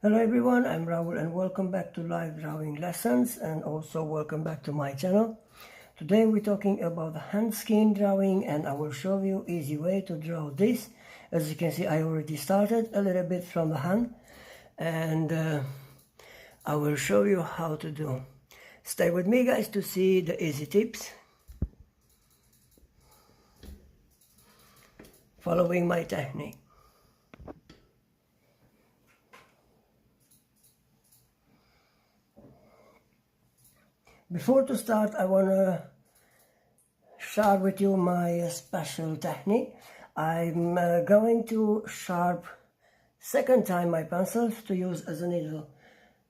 Hello everyone, I'm Rahul and welcome back to live drawing lessons and also welcome back to my channel. Today we're talking about the hand skin drawing and I will show you easy way to draw this. As you can see, I already started a little bit from the hand and I will show you how to do. Stay with me guys to see the easy tips. Following my technique. Before to start, I want to share with you my special technique. I'm going to sharp second time my pencils to use as a needle.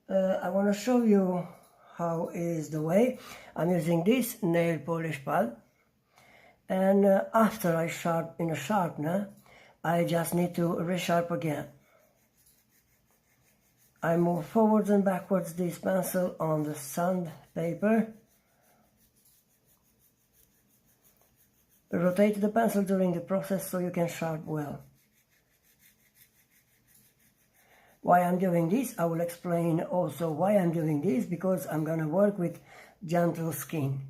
I want to show you how is the way. I'm using this nail polish pad, and after I sharp in a sharpener, I just need to resharp again. I move forwards and backwards this pencil on the sandpaper. Rotate the pencil during the process so you can sharp well. Why I'm doing this, I will explain also why I'm doing this, because I'm gonna work with gentle skin.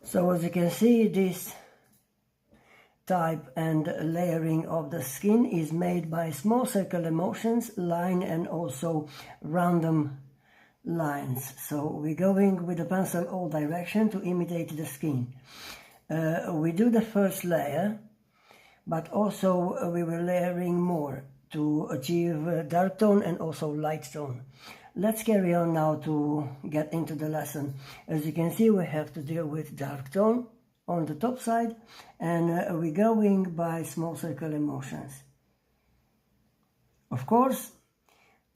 So as you can see, this type and layering of the skin is made by small circular motions, line and also random lines. So we're going with the pencil all direction to imitate the skin. We do the first layer, but also we were layering more to achieve dark tone and also light tone. Let's carry on now to get into the lesson. As you can see, we have to deal with dark tone on the top side, and we're going by small circular motions. Of course,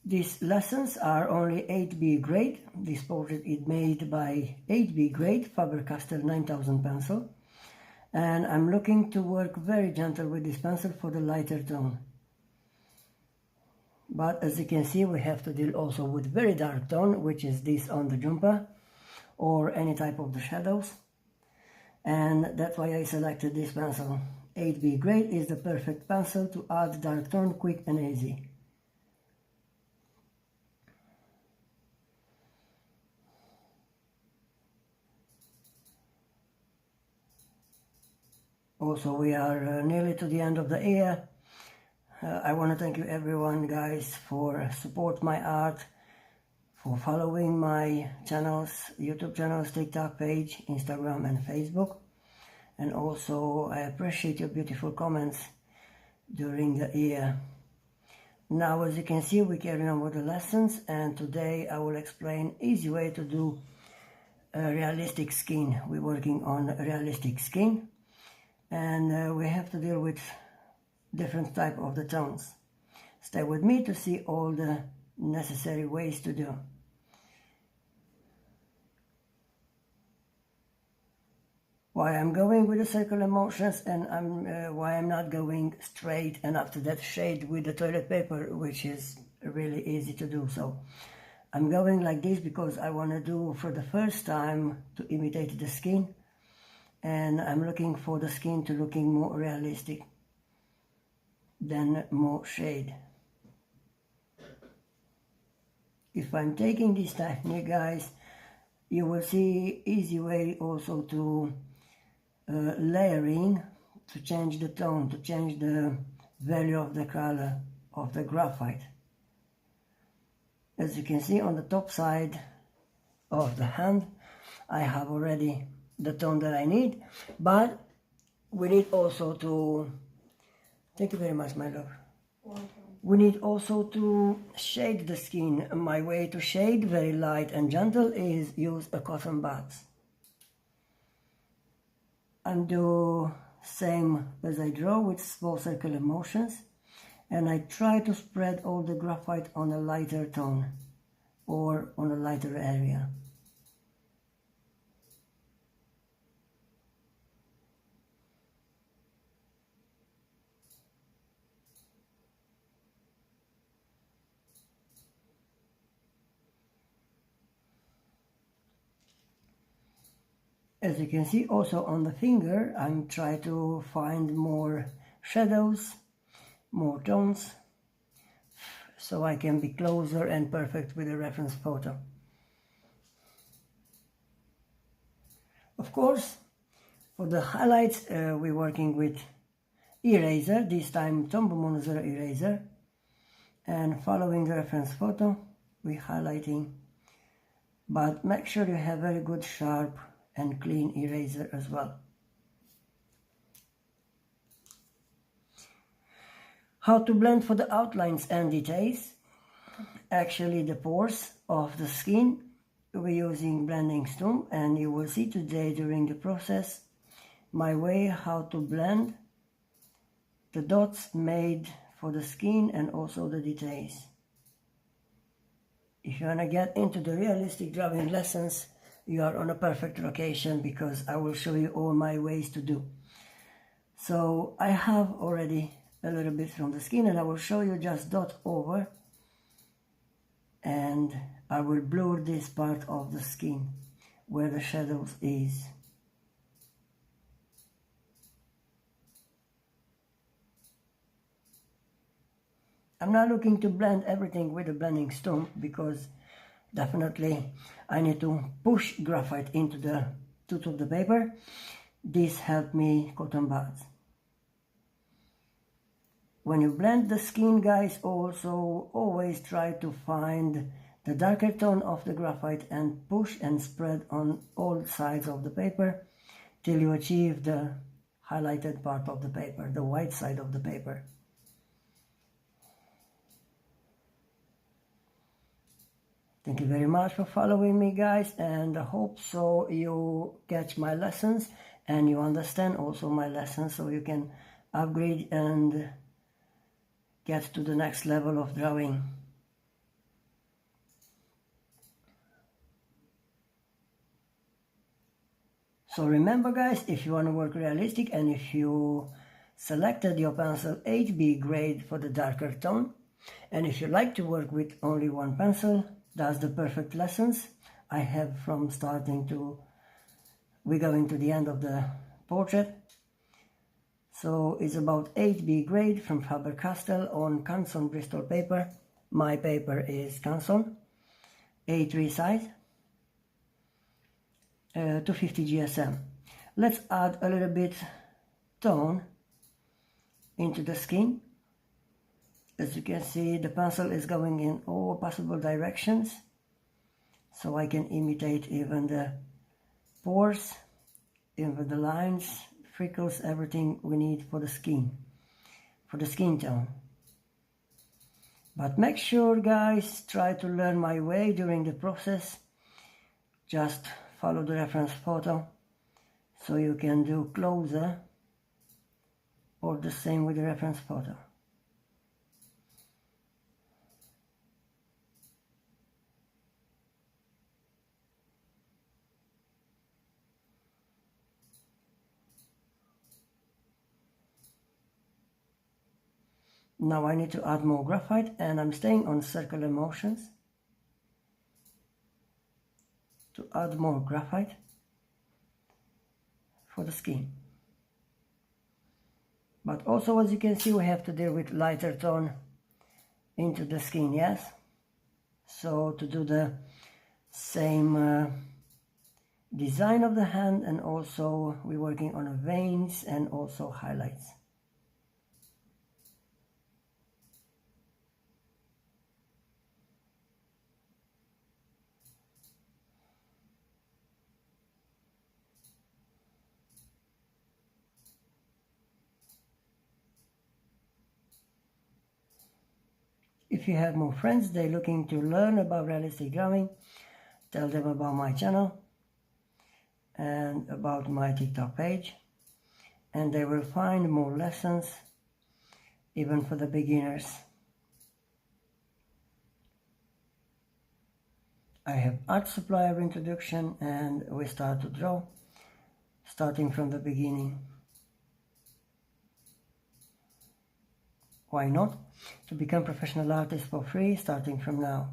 these lessons are only 8B grade. This portrait is made by 8B grade Faber-Castell 9000 pencil, and I'm looking to work very gentle with this pencil for the lighter tone. But as you can see, we have to deal also with very dark tone, which is this on the jumper or any type of the shadows. And that's why I selected this pencil. 8B grade is the perfect pencil to add dark tone quick and easy. Also, we are nearly to the end of the year. I want to thank you everyone guys for support my art, for following my channels, YouTube channels, TikTok page, Instagram and Facebook. And also I appreciate your beautiful comments during the year. Now as you can see, we carry on with the lessons, and today I will explain easy way to do realistic skin. We're working on realistic skin, and we have to deal with different type of the tones. Stay with me to see all the necessary ways to do. Why I'm going with the circular motions, and why I'm not going straight and after that shade with the toilet paper, which is really easy to do. So I'm going like this because I want to do for the first time to imitate the skin, and I'm looking for the skin to looking more realistic than more shade. If I'm taking this technique guys, you will see easy way also to layering, to change the tone, to change the value of the color of the graphite. As you can see on the top side of the hand, I have already the tone that I need, but we need also to, thank you very much my love, we need also to shade the skin. My way to shade very light and gentle is use a cotton buds. And do same as I draw with small circular motions, and I try to spread all the graphite on a lighter tone or on a lighter area. As you can see also on the finger, I'm trying to find more shadows, more tones, so I can be closer and perfect with the reference photo. Of course, for the highlights, we're working with eraser, this time Tombow Mono eraser, and following the reference photo, we're highlighting, but make sure you have very good, sharp and clean eraser as well. How to blend for the outlines and details. Actually, the pores of the skin, we're using blending stone, and you will see today during the process my way how to blend the dots made for the skin and also the details. If you want to get into the realistic drawing lessons, you are on a perfect location, because I will show you all my ways to do. So I have already a little bit from the skin, and I will show you just dot over, and I will blur this part of the skin where the shadows is. I'm not looking to blend everything with a blending stone, because definitely I need to push graphite into the tooth of the paper. This helped me cotton buds. When you blend the skin, guys, also always try to find the darker tone of the graphite and push and spread on all sides of the paper till you achieve the highlighted part of the paper, the white side of the paper. Thank you very much for following me, guys, and I hope so you catch my lessons and you understand also my lessons, so you can upgrade and get to the next level of drawing. So remember, guys, if you want to work realistic, and if you selected your pencil 8B grade for the darker tone, and if you like to work with only one pencil, that's the perfect lessons I have from starting to we're going to the end of the portrait. So it's about 8B grade from Faber-Castell on Canson Bristol paper. My paper is Canson A3 size, 250 GSM. Let's add a little bit tone into the skin. As you can see, the pencil is going in all possible directions, so I can imitate even the pores, even the lines, freckles, everything we need for the skin tone. But make sure, guys, try to learn my way during the process. Just follow the reference photo so you can do closer or the same with the reference photo. Now I need to add more graphite, and I'm staying on circular motions to add more graphite for the skin. But also, as you can see, we have to deal with lighter tone into the skin, yes? So to do the same design of the hand, and also we're working on veins and also highlights. If you have more friends, they're looking to learn about realistic drawing, tell them about my channel and about my TikTok page, and they will find more lessons even for the beginners. I have art supplier introduction, and we start to draw starting from the beginning. Why not? To become professional artist for free starting from now.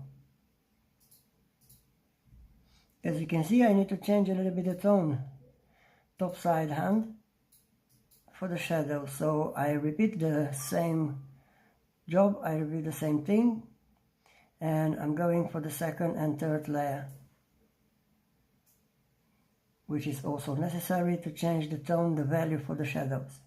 As you can see, I need to change a little bit the tone. Top side hand for the shadow. So I repeat the same job, I repeat the same thing, and I'm going for the second and third layer, which is also necessary to change the tone, the value for the shadows.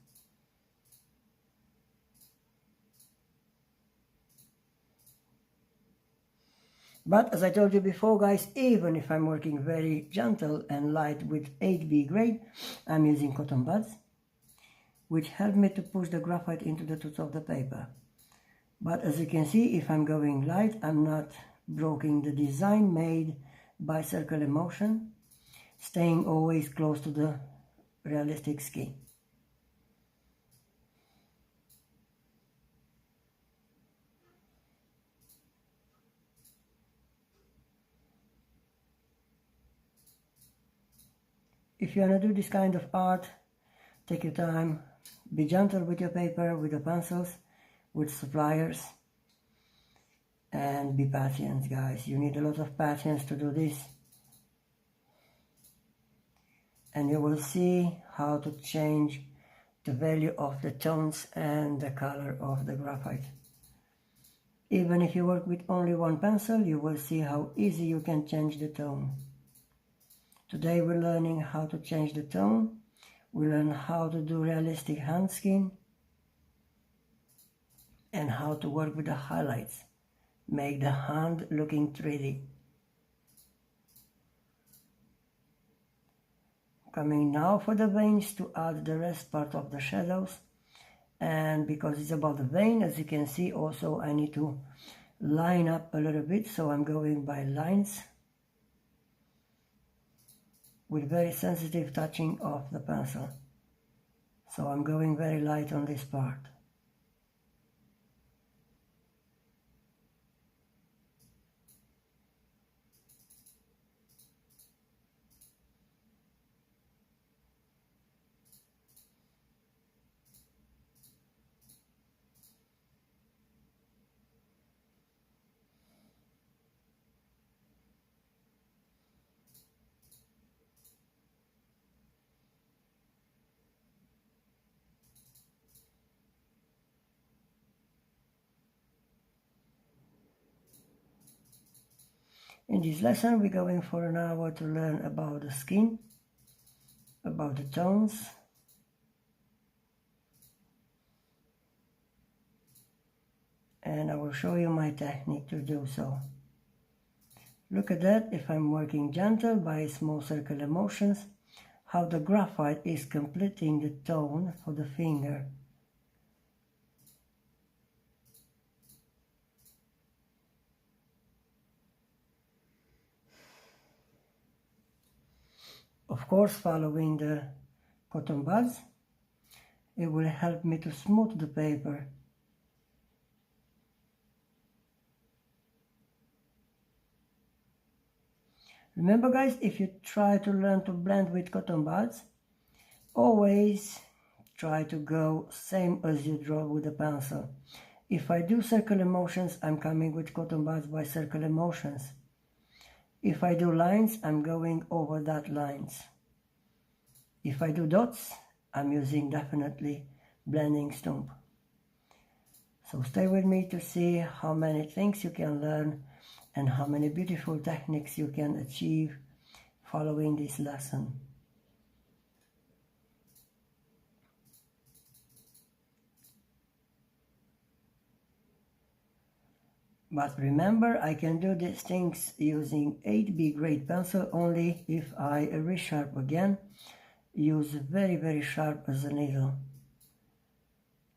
But as I told you before, guys, even if I'm working very gentle and light with 8B grade, I'm using cotton buds, which help me to push the graphite into the tooth of the paper. But as you can see, if I'm going light, I'm not breaking the design made by Circle Emotion, staying always close to the realistic skin. If you want to do this kind of art, take your time, be gentle with your paper, with the pencils, with suppliers, and be patient, guys. You need a lot of patience to do this. And you will see how to change the value of the tones and the color of the graphite. Even if you work with only one pencil, you will see how easy you can change the tone. Today we're learning how to change the tone. We learn how to do realistic hand skin and how to work with the highlights. Make the hand looking 3D. Coming now for the veins to add the rest part of the shadows. And because it's about the vein, as you can see, also I need to line up a little bit, so I'm going by lines with very sensitive touching of the pencil. So I'm going very light on this part. In this lesson, we're going for an hour to learn about the skin, about the tones, and I will show you my technique to do so. Look at that, if I'm working gentle by small circular motions, how the graphite is completing the tone for the finger. Of course, following the cotton buds, it will help me to smooth the paper. Remember, guys, if you try to learn to blend with cotton buds, always try to go same as you draw with the pencil. If I do circular motions, I'm coming with cotton buds by circular motions. If I do lines, I'm going over that lines. If I do dots, I'm using definitely blending stump. So stay with me to see how many things you can learn and how many beautiful techniques you can achieve following this lesson. But remember, I can do these things using 8B grade pencil only if I resharp again, use very sharp as a needle.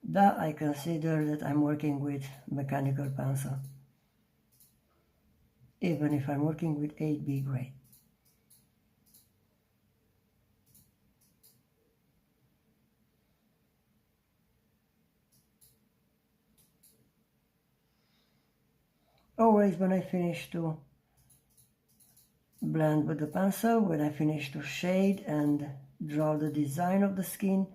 That I consider that I'm working with mechanical pencil, even if I'm working with 8B grade. Always when I finish to blend with the pencil, when I finish to shade and draw the design of the skin,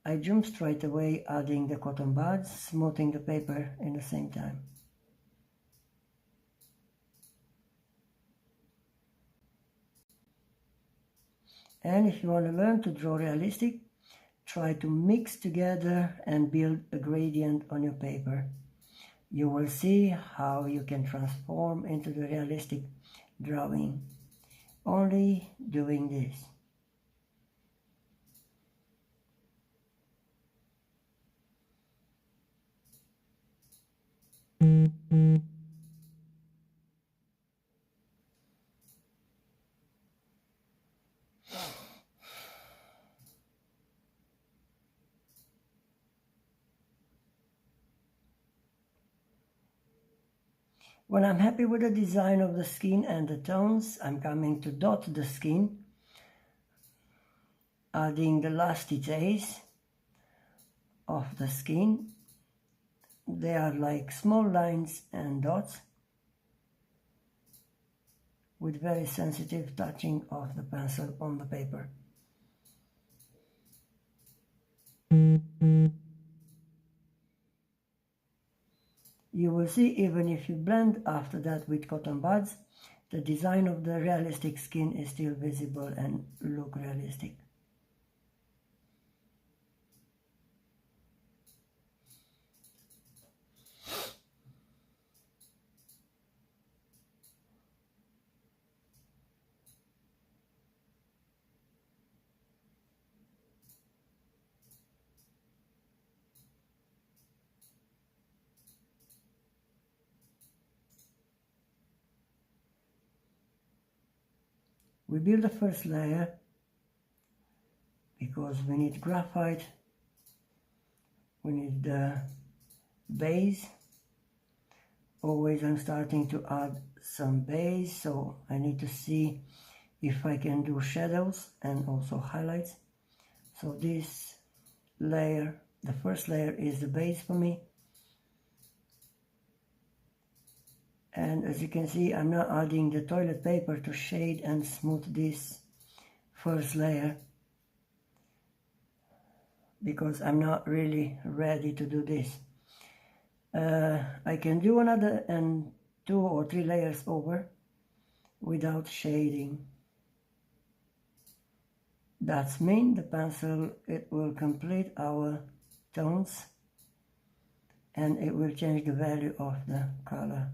I jump straight away adding the cotton buds, smoothing the paper in the same time. And if you want to learn to draw realistic, try to mix together and build a gradient on your paper. You will see how you can transform into the realistic drawing only doing this. When I'm happy with the design of the skin and the tones, I'm coming to dot the skin, adding the last details of the skin. They are like small lines and dots with very sensitive touching of the pencil on the paper. You will see, even if you blend after that with cotton buds, the design of the realistic skin is still visible and look realistic. We build the first layer because we need graphite, we need the base. Always I'm starting to add some base, so I need to see if I can do shadows and also highlights. So this layer, the first layer, is the base for me. And as you can see, I'm now adding the toilet paper to shade and smooth this first layer, because I'm not really ready to do this. I can do another and 2 or 3 layers over without shading. That's mean the pencil, it will complete our tones and it will change the value of the color.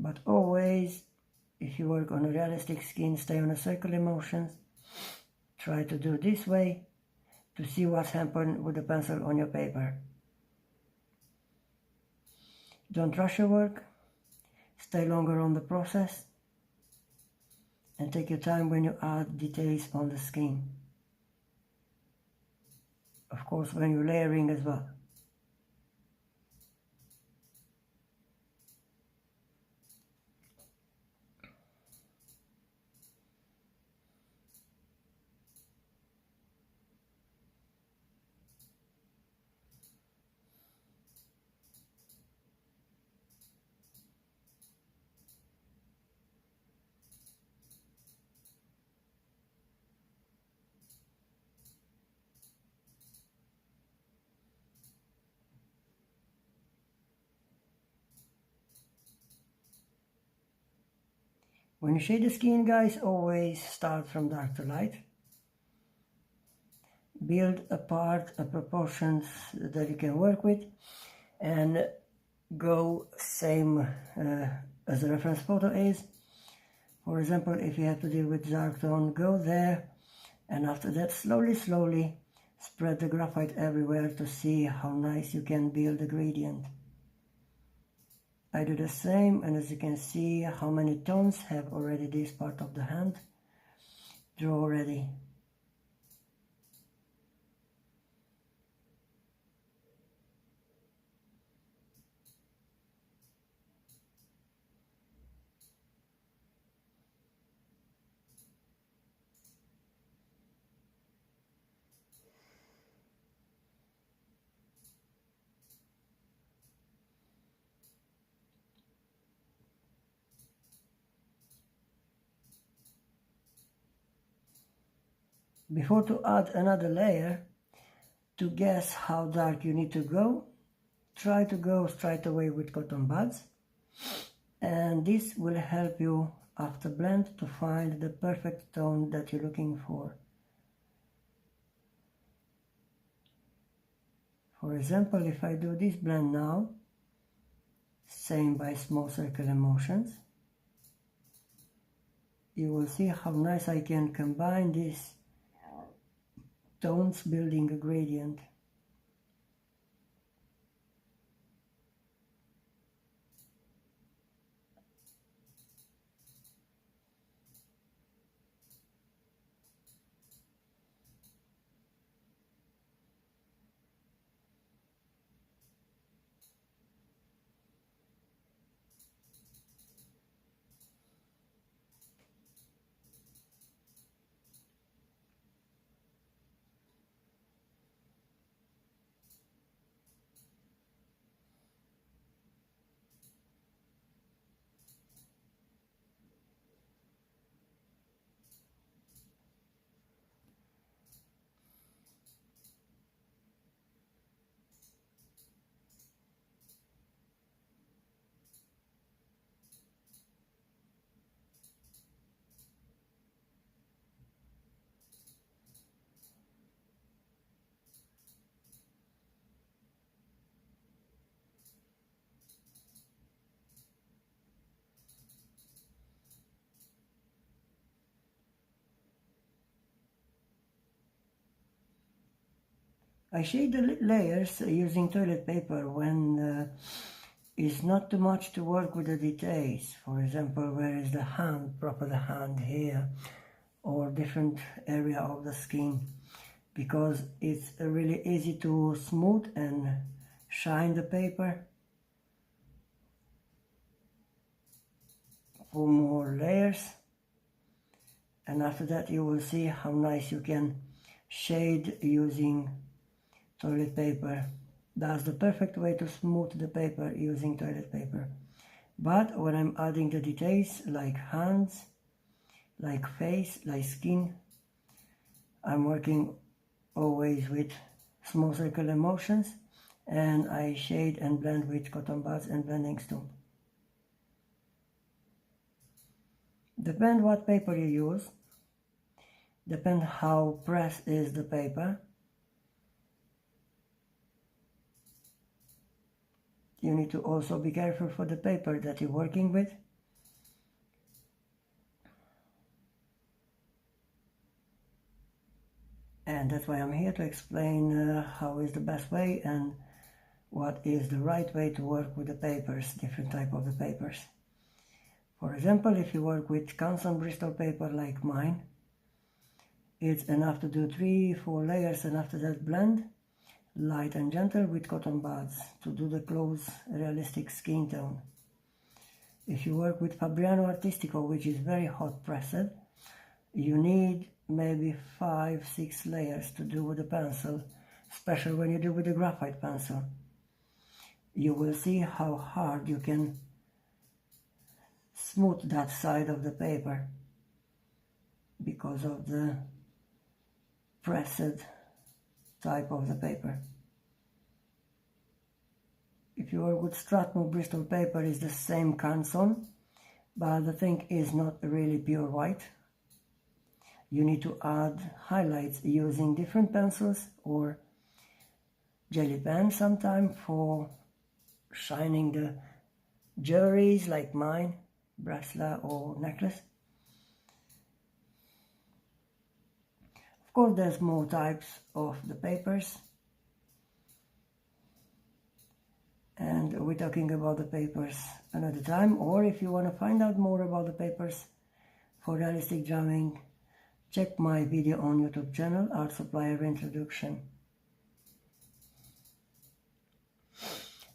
But always, if you work on a realistic skin, stay on a circular motions. Try to do this way to see what's happened with the pencil on your paper. Don't rush your work. Stay longer on the process. And take your time when you add details on the skin. Of course, when you're layering as well. When you shade the skin, guys, always start from dark to light. Build a part, a proportions that you can work with, and go same as the reference photo is. For example, if you have to deal with dark tone, go there, and after that slowly spread the graphite everywhere to see how nice you can build the gradient. I do the same, and as you can see how many tones have already this part of the hand draw already. Before to add another layer, to guess how dark you need to go, try to go straight away with cotton buds, and this will help you after blend to find the perfect tone that you're looking for. For example, if I do this blend now, same by small circular motions, you will see how nice I can combine these tones building a gradient. I shade the layers using toilet paper when it's not too much to work with the details. For example, where is the hand, proper the hand here, or different area of the skin, because it's really easy to smooth and shine the paper for more layers. And after that you will see how nice you can shade using toilet paper. That's the perfect way to smooth the paper using toilet paper. But when I'm adding the details like hands, like face, like skin, I'm working always with small circular motions, and I shade and blend with cotton buds and blending stone. Depend what paper you use, depend how pressed is the paper. You need to also be careful for the paper that you're working with. And that's why I'm here to explain how is the best way and what is the right way to work with the papers, different type of the papers. For example, if you work with Canson Bristol paper like mine, it's enough to do 3-4 layers, and after that blend light and gentle with cotton buds to do the close realistic skin tone. If you work with Fabriano Artistico, which is very hot pressed, you need maybe 5-6 layers to do with the pencil, especially when you do with the graphite pencil. You will see how hard you can smooth that side of the paper because of the pressed type of the paper. If you work with Strathmore Bristol paper, it's the same Canson, but the thing is not really pure white. You need to add highlights using different pencils or jelly pen sometime for shining the jewelries like mine, bracelet or necklace. Of course, there's more types of the papers, and we're talking about the papers another time. Or if you want to find out more about the papers for realistic drawing, check my video on YouTube channel, Art Supplier Introduction.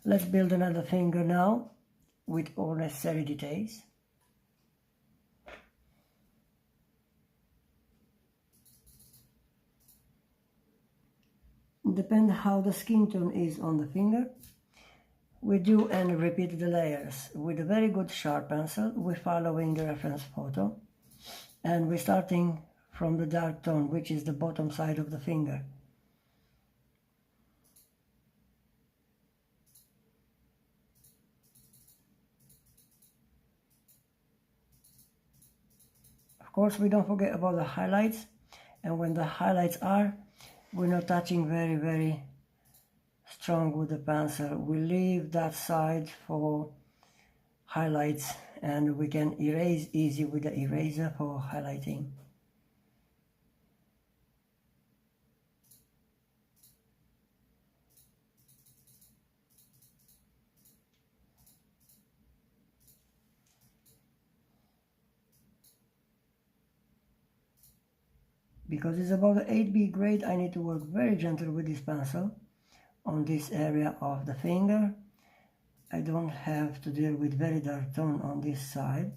Let's build another finger now with all necessary details. Depend how the skin tone is on the finger. We do and repeat the layers. With a very good sharp pencil, we're following the reference photo, and we're starting from the dark tone, which is the bottom side of the finger. Of course, we don't forget about the highlights, and when the highlights are, we're not touching very strong with the pencil. We leave that side for highlights, and we can erase easy with the eraser for highlighting. Because it's about the 8B grade, I need to work very gentle with this pencil on this area of the finger. I don't have to deal with very dark tone on this side.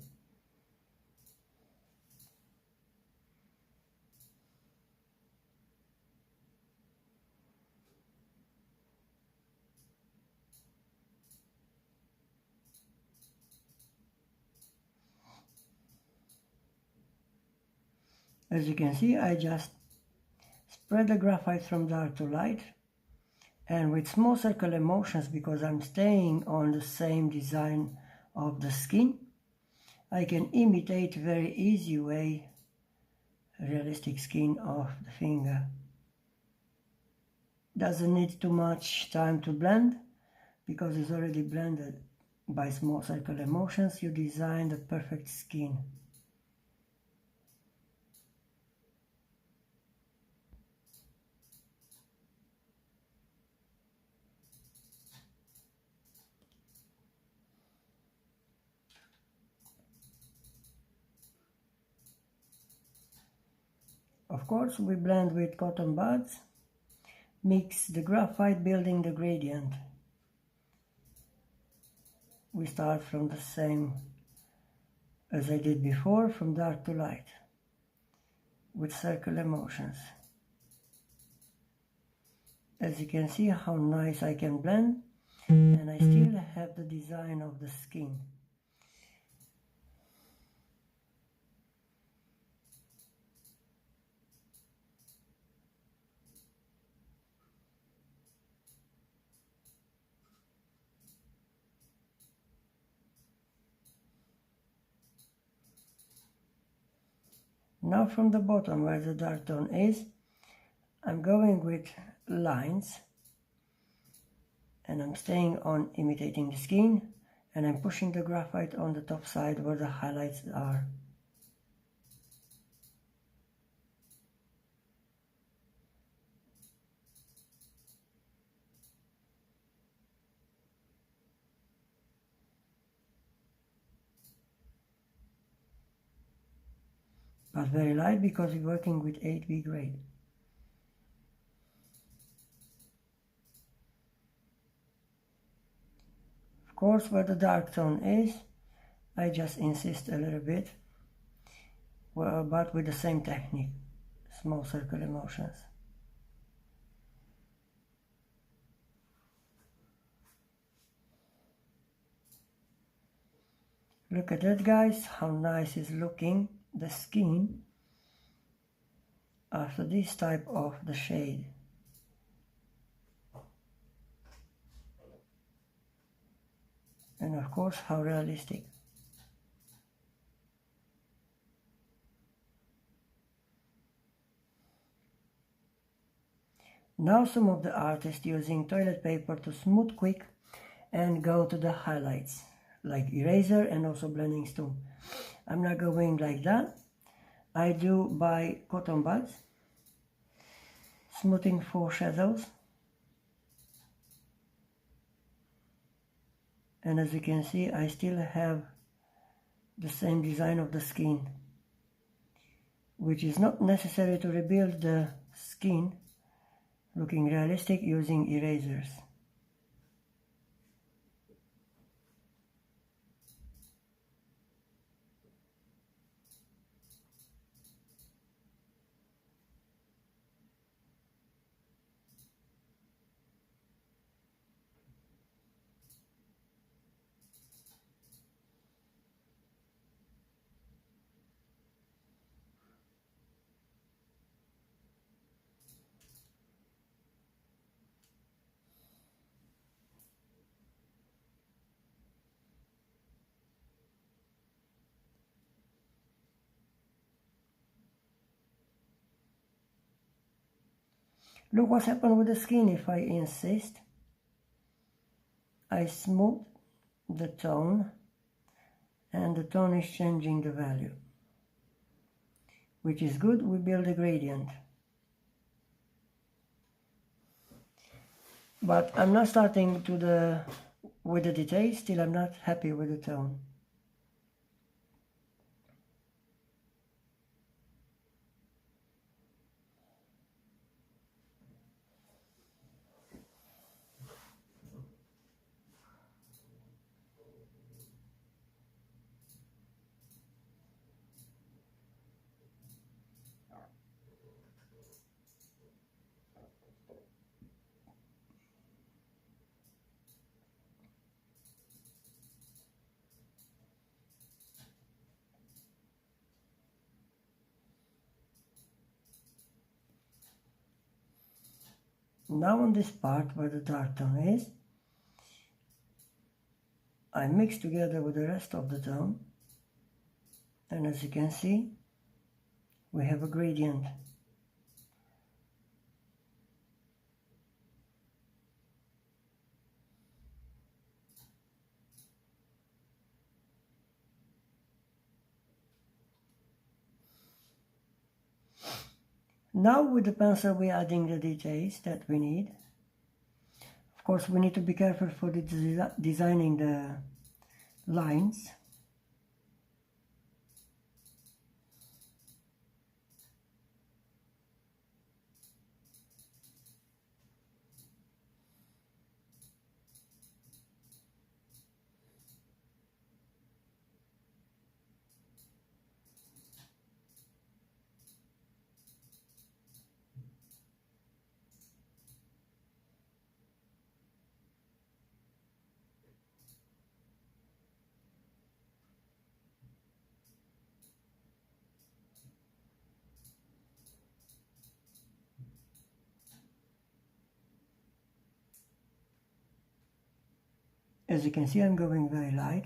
As you can see, I just spread the graphite from dark to light, and with small circular motions, because I'm staying on the same design of the skin, I can imitate very easy way realistic skin of the finger. Doesn't need too much time to blend, because it's already blended. By small circular motions you design the perfect skin. Of course, we blend with cotton buds, mix the graphite, building the gradient. We start from the same as I did before, from dark to light, with circular motions. As you can see how nice I can blend, and I still have the design of the skin. Now from the bottom where the dark tone is, I'm going with lines, and I'm staying on imitating the skin, and I'm pushing the graphite on the top side where the highlights are. But very light, because we're working with 8B grade. Of course, where the dark tone is, I just insist a little bit, but with the same technique, small circular motions. Look at that, guys, how nice is looking the skin after this type of the shade. And of course, how realistic. Now some of the artists using toilet paper to smooth quick and go to the highlights, like eraser and also blending stone. I'm not going like that. I do by cotton buds, smoothing for shadows. And as you can see, I still have the same design of the skin, which is not necessary to rebuild the skin looking realistic using erasers. Look what's happened with the skin if I insist. I smooth the tone, and the tone is changing the value, which is good. We build a gradient. But I'm not starting with the details till I'm not happy with the tone. Now on this part where the dark tone is, I mix together with the rest of the tone, and as you can see, we have a gradient. Now with the pencil we're adding the details that we need. Of course we need to be careful for designing the lines. As you can see, I'm going very light.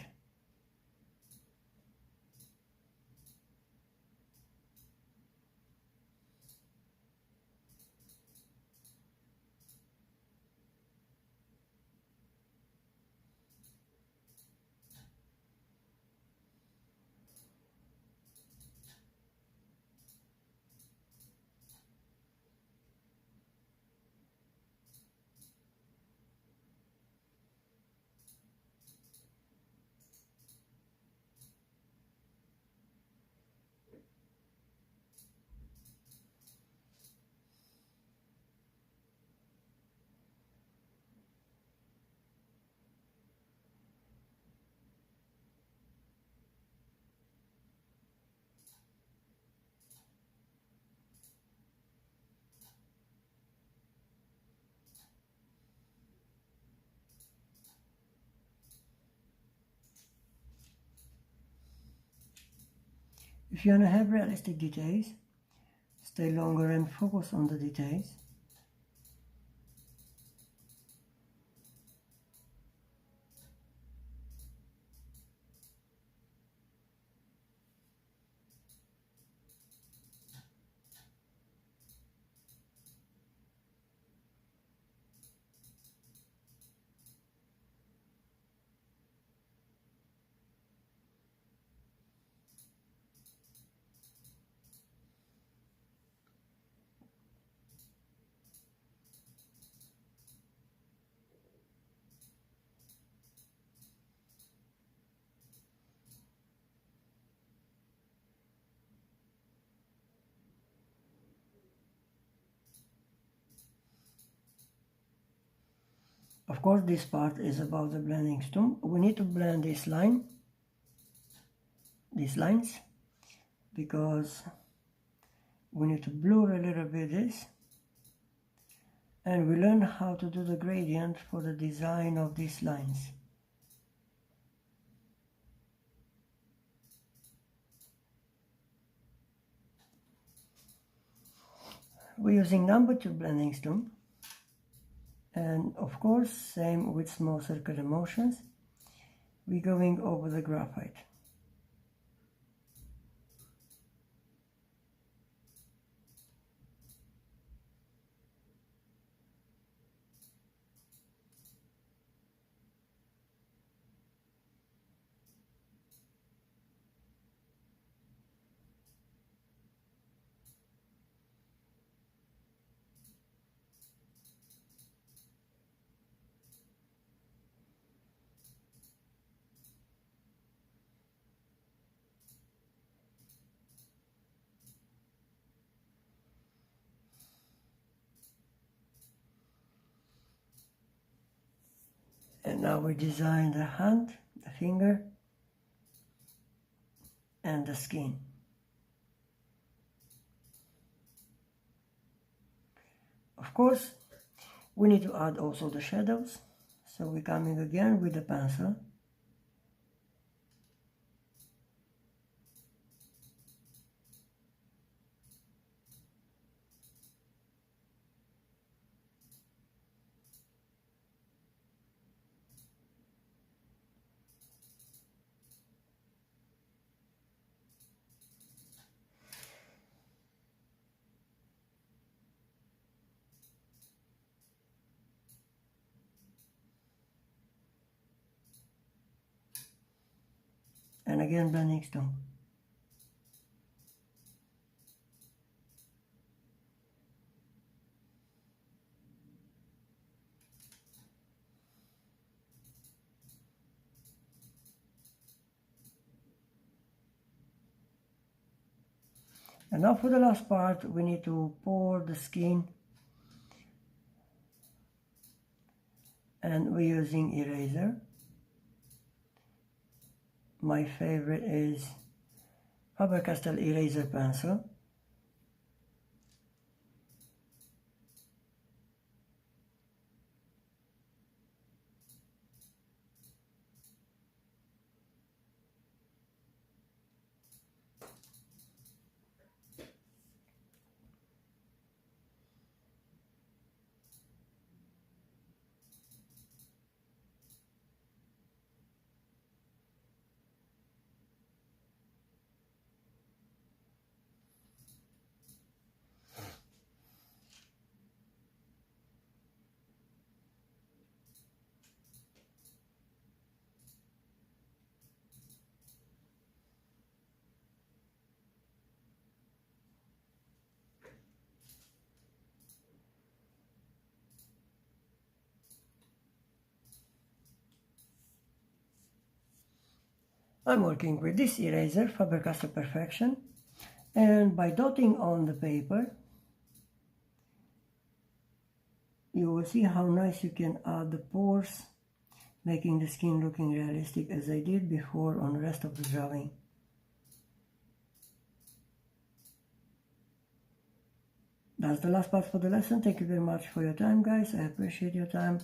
If you want to have realistic details, stay longer and focus on the details. Of course, this part is about the blending stump. We need to blend these lines, because we need to blur a little bit this, and we learn how to do the gradient for the design of these lines. We're using number 2 blending stump, and of course, same with small circular motions, we're going over the graphite. And now we design the hand, the finger, and the skin. Of course, we need to add also the shadows. So we're coming again with the pencil. And again blending stone. And now for the last part, we need to pour the skin, and we're using eraser. My favorite is Faber-Castell eraser pencil. I'm working with this eraser, Faber-Castell Perfection, and by dotting on the paper, you will see how nice you can add the pores, making the skin looking realistic as I did before on the rest of the drawing. That's the last part for the lesson. Thank you very much for your time, guys. I appreciate your time.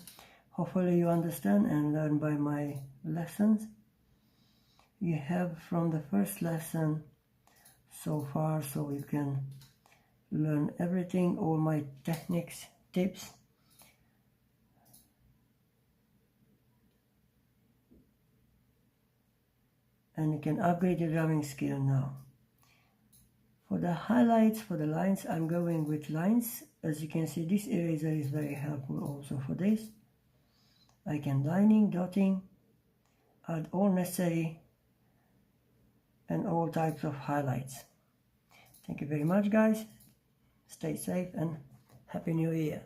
Hopefully you understand and learn by my lessons. You have from the first lesson so far, so you can learn everything, all my techniques, tips. And you can upgrade your drawing skill now. For the highlights, for the lines, I'm going with lines. As you can see, this eraser is very helpful also for this. I can lining, dotting, add all necessary and all types of highlights. Thank you very much, guys. Stay safe and Happy New Year.